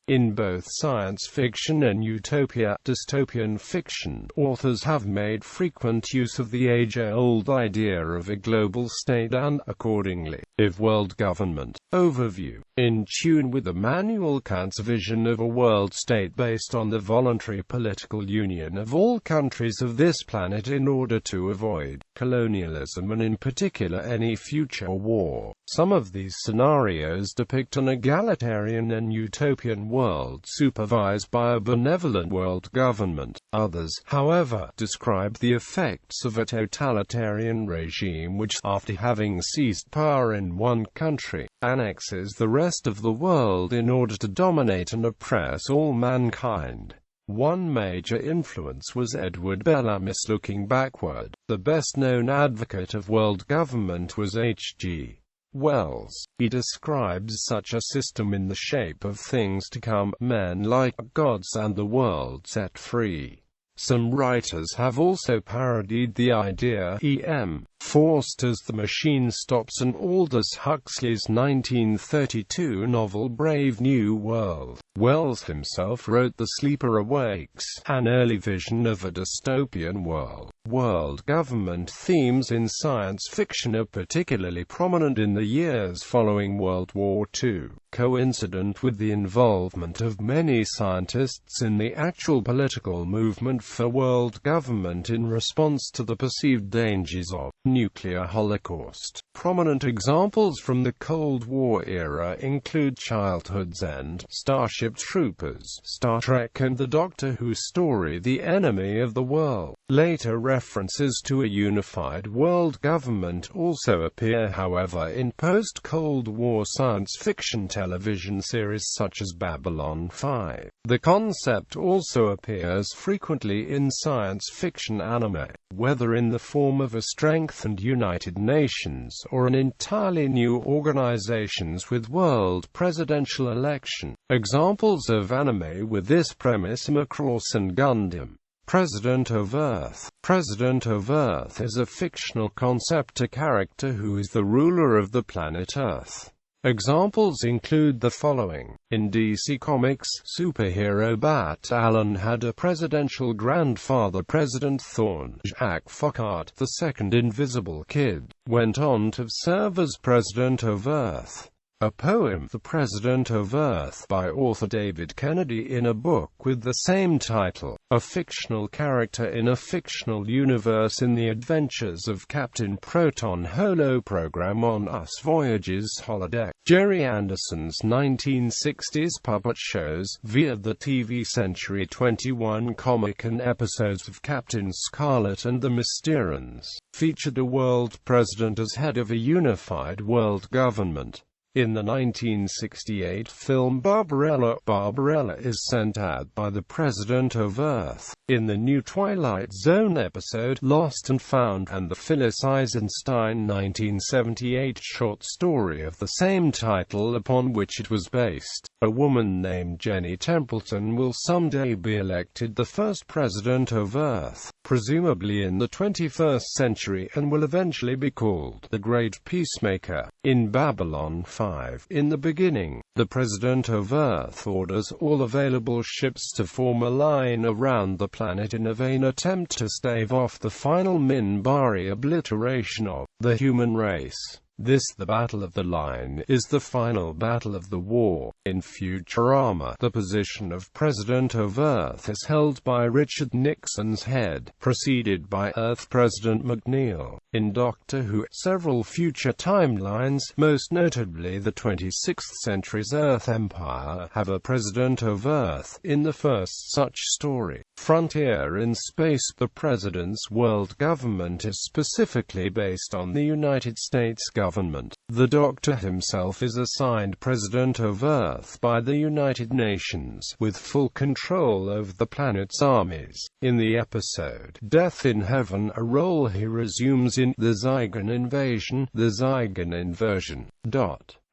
In both science fiction and utopia, dystopian fiction, authors have made frequent use of the age-old idea of a global state and, accordingly, of world government. Overview. In tune with Immanuel Kant's vision of a world state based on the voluntary political union of all countries of this planet in order to avoid colonialism and in particular any future war. Some of these scenarios depict an egalitarian and utopian world supervised by a benevolent world government. Others, however, describe the effects of a totalitarian regime which, after having seized power in one country, annexes the rest of the world in order to dominate and oppress all mankind. One major influence was Edward Bellamy's looking backward. The best-known advocate of world government was H.G. Wells. He describes such a system in the shape of things to come, men like gods and the world set free. Some writers have also parodied the idea. E.M. Forster's The Machine Stops and Aldous Huxley's 1932 novel Brave New World. Wells himself wrote The Sleeper Awakes, an early vision of a dystopian world. World government themes in science fiction are particularly prominent in the years following World War II, coincident with the involvement of many scientists in the actual political movement for world government in response to the perceived dangers of nuclear holocaust. Prominent examples from the Cold War era include Childhood's End, Starship Troopers, Star Trek and the Doctor Who story The Enemy of the World. Later references to a unified world government also appear, however, in post-Cold War science fiction television series such as Babylon 5. The concept also appears frequently in science fiction anime, whether in the form of a strengthened United Nations or an entirely new organizations with world presidential election. Examples of anime with this premise are Macross and Gundam. President of Earth. President of Earth is a fictional concept, a character who is the ruler of the planet Earth. Examples include the following. In DC Comics, superhero Bat Allen had a presidential grandfather. President Thorn, Jacques Foucault, the second Invisible Kid, went on to serve as President of Earth. A poem, The President of Earth, by author David Kennedy in a book with the same title. A fictional character in a fictional universe in the adventures of Captain Proton holoprogram on Us Voyages holodeck. Jerry Anderson's 1960s puppet shows, via the TV Century 21 comic and episodes of Captain Scarlet and the Mysterians, featured a world president as head of a unified world government. In the 1968 film Barbarella, Barbarella is sent out by the President of Earth. In the new Twilight Zone episode Lost and Found and the Phyllis Eisenstein 1978 short story of the same title upon which it was based, a woman named Jenny Templeton will someday be elected the first President of Earth, presumably in the 21st century, and will eventually be called the Great Peacemaker. In Babylon 5, in the beginning, the President of Earth orders all available ships to form a line around the planet in a vain attempt to stave off the final Minbari obliteration of the human race. This, the Battle of the Line, is the final battle of the war. In Futurama, the position of President of Earth is held by Richard Nixon's head, preceded by Earth President McNeil. In Doctor Who, several future timelines, most notably the 26th century's Earth Empire, have a President of Earth. In the first such story, Frontier in Space, the President's world government is specifically based on the United States government. The Doctor himself is assigned President of Earth by the United Nations, with full control over the planet's armies. In the episode Death in Heaven, a role he resumes in The Zygon Invasion.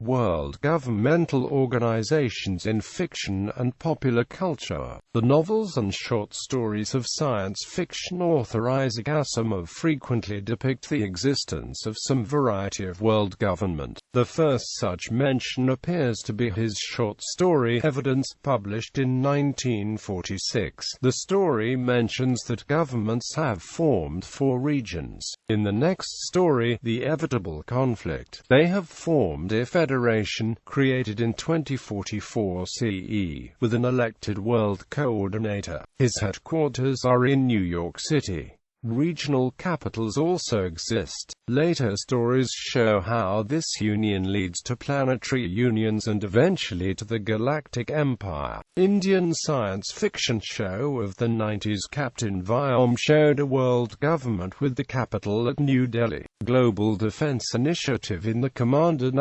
world governmental organizations in fiction and popular culture. The novels and short stories of science fiction author Isaac Asimov frequently depict the existence of some variety of world government. The first such mention appears to be his short story Evidence, published in 1946. The story mentions that governments have formed 4 regions. In the next story, The Inevitable Conflict, they have formed a federation, created in 2044 CE, with an elected world coordinator. His headquarters are in New York City. Regional capitals also exist. Later stories show how this union leads to planetary unions and eventually to the Galactic Empire. Indian science fiction show of the 90s Captain Vyom showed a world government with the capital at New Delhi. Global Defense Initiative in the Commander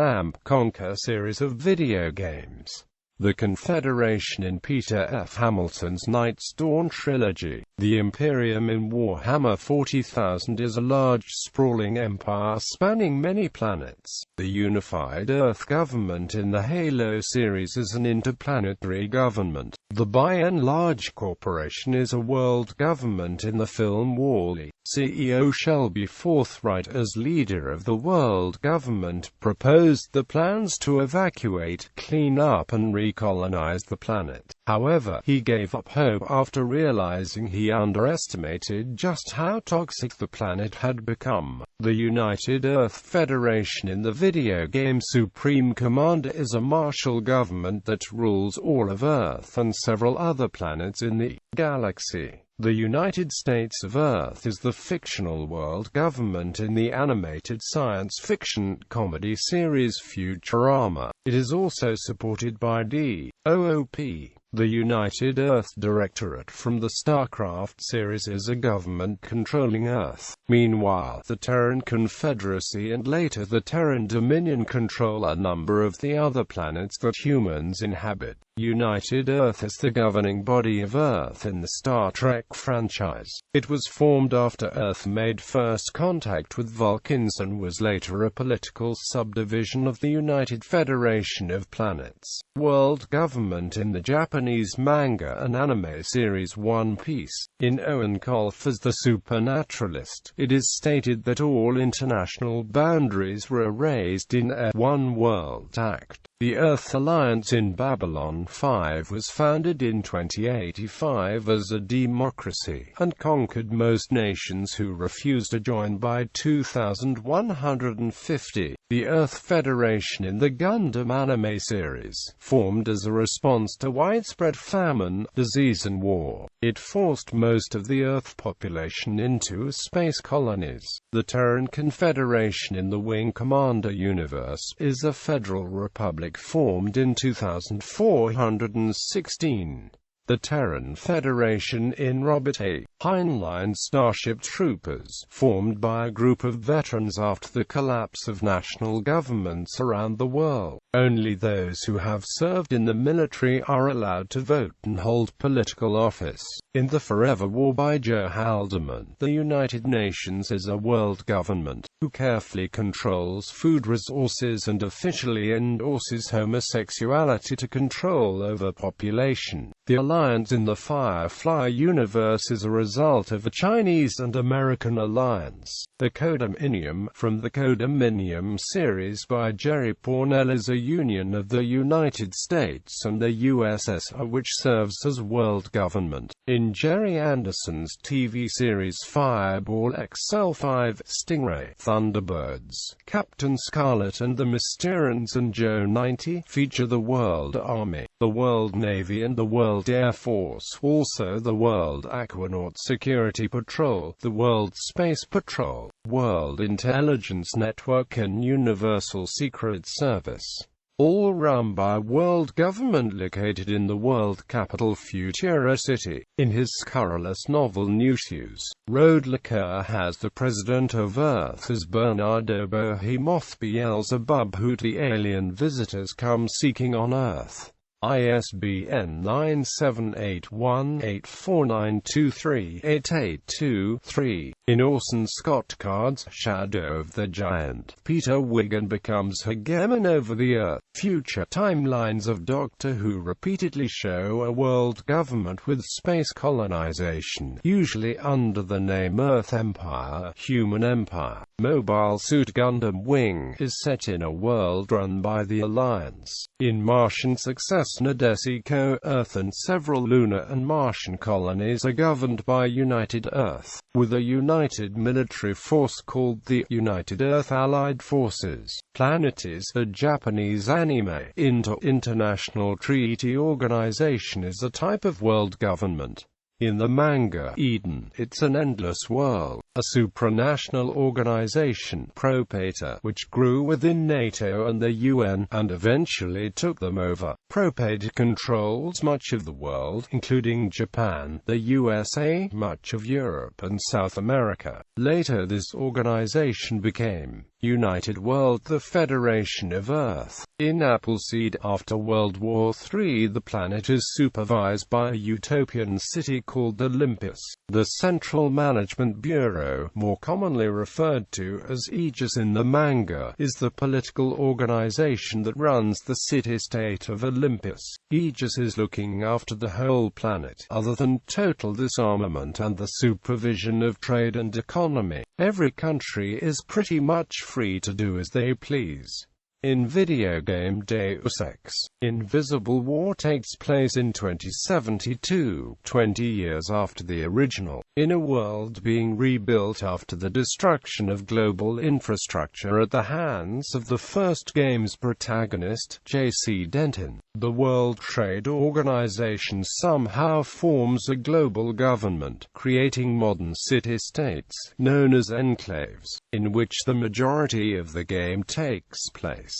Conquer series of video games. The Confederation in Peter F. Hamilton's Night's Dawn trilogy. The Imperium in Warhammer 40,000 is a large sprawling empire spanning many planets. The Unified Earth government in the Halo series is an interplanetary government. The By and Large Corporation is a world government in the film Wall-E. CEO Shelby Forthright, as leader of the world government, proposed the plans to evacuate, clean up and recolonize the planet. However, he gave up hope after realizing he underestimated just how toxic the planet had become. The United Earth Federation in the video game Supreme Commander is a martial government that rules all of Earth and several other planets in the galaxy. The United States of Earth is the fictional world government in the animated science fiction comedy series Futurama. It is also supported by DOOP. The United Earth Directorate from the StarCraft series is a government controlling Earth. Meanwhile, the Terran Confederacy and later the Terran Dominion control a number of the other planets that humans inhabit. United Earth is the governing body of Earth in the Star Trek franchise. It was formed after Earth made first contact with Vulcans and was later a political subdivision of the United Federation of Planets. World government in the Japanese manga and anime series One Piece. In Owen Kolf as the Supernaturalist, it is stated that all international boundaries were erased in a One World Act. The Earth Alliance in Babylon 5 was founded in 2085 as a democracy, and conquered most nations who refused to join by 2150. The Earth Federation in the Gundam anime series, formed as a response to widespread famine, disease and war. It forced most of the Earth population into space colonies. The Terran Confederation in the Wing Commander universe is a federal republic formed in 2416. The Terran Federation in Robert A. Heinlein Starship Troopers, formed by a group of veterans after the collapse of national governments around the world. Only those who have served in the military are allowed to vote and hold political office. In The Forever War by Joe Haldeman, the United Nations is a world government who carefully controls food resources and officially endorses homosexuality to control overpopulation. The alliance in the Firefly universe is a result of a Chinese and American alliance. The Codominium, from the Codominium series by Jerry Pournelle, is a union of the United States and the USSR which serves as world government. In Jerry Anderson's TV series Fireball XL5, Stingray, Thunderbirds, Captain Scarlet and the Mysterians and Joe 90 feature the World Army, the World Navy and the World Air Force, also the World Aquanaut Security Patrol, the World Space Patrol, World Intelligence Network and Universal Secret Service. All run by world government located in the world capital Futura City. In his scurrilous novel Newsies, Roadlaker has the president of Earth as Bernardo Behemoth Beelzebub, who the alien visitors come seeking on Earth. ISBN 9781849238823. In Orson Scott Card's Shadow of the Giant, Peter Wiggin becomes hegemon over the Earth. Future timelines of Doctor Who repeatedly show a world government with space colonization, usually under the name Earth Empire, Human Empire. Mobile Suit Gundam Wing is set in a world run by the Alliance. In Martian success Nadesico, Earth and several lunar and Martian colonies are governed by United Earth, with a united military force called the United Earth Allied Forces. Planetes, a Japanese anime. International Treaty Organization is a type of world government. In the manga, Eden, it's an endless world, a supranational organization, Propeta, which grew within NATO and the UN, and eventually took them over. Propeta controls much of the world, including Japan, the USA, much of Europe and South America. Later this organization became United World, the Federation of Earth. In Appleseed, after World War III, the planet is supervised by a utopian city called Olympus. The Central Management Bureau, more commonly referred to as Aegis in the manga, is the political organization that runs the city-state of Olympus. Aegis is looking after the whole planet, other than total disarmament and the supervision of trade and economy. Every country is pretty much free to do as they please. In video game Deus Ex, Invisible War takes place in 2072, 20 years after the original, in a world being rebuilt after the destruction of global infrastructure at the hands of the first game's protagonist, J.C. Denton. The World Trade Organization somehow forms a global government, creating modern city-states, known as enclaves, in which the majority of the game takes place.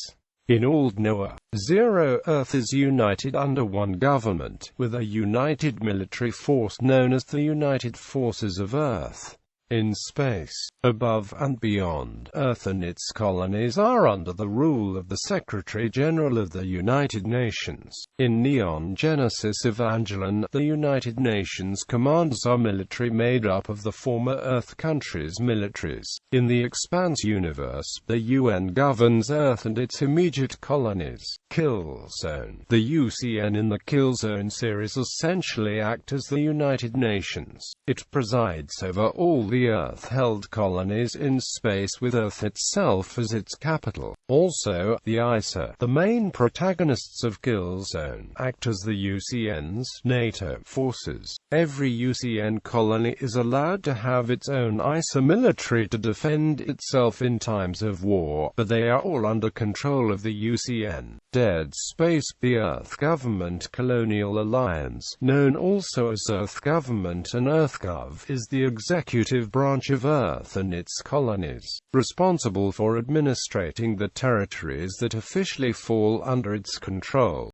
In Old Noah, Zero Earth is united under one government, with a united military force known as the United Forces of Earth. In space, above and beyond, Earth and its colonies are under the rule of the Secretary-General of the United Nations. In Neon Genesis Evangelion, the United Nations commands are military made up of the former Earth countries' militaries. In the Expanse universe, the UN governs Earth and its immediate colonies. Killzone. The UCN in the Killzone series essentially act as the United Nations. It presides over all the Earth-held colonies in space, with Earth itself as its capital. Also, the ISA, the main protagonists of Killzone, act as the UCN's NATO forces. Every UCN colony is allowed to have its own ISA military to defend itself in times of war, but they are all under control of the UCN. Dead Space. The Earth Government Colonial Alliance, known also as Earth Government and EarthGov, is the executive branch of Earth and its colonies, responsible for administrating the territories that officially fall under its control.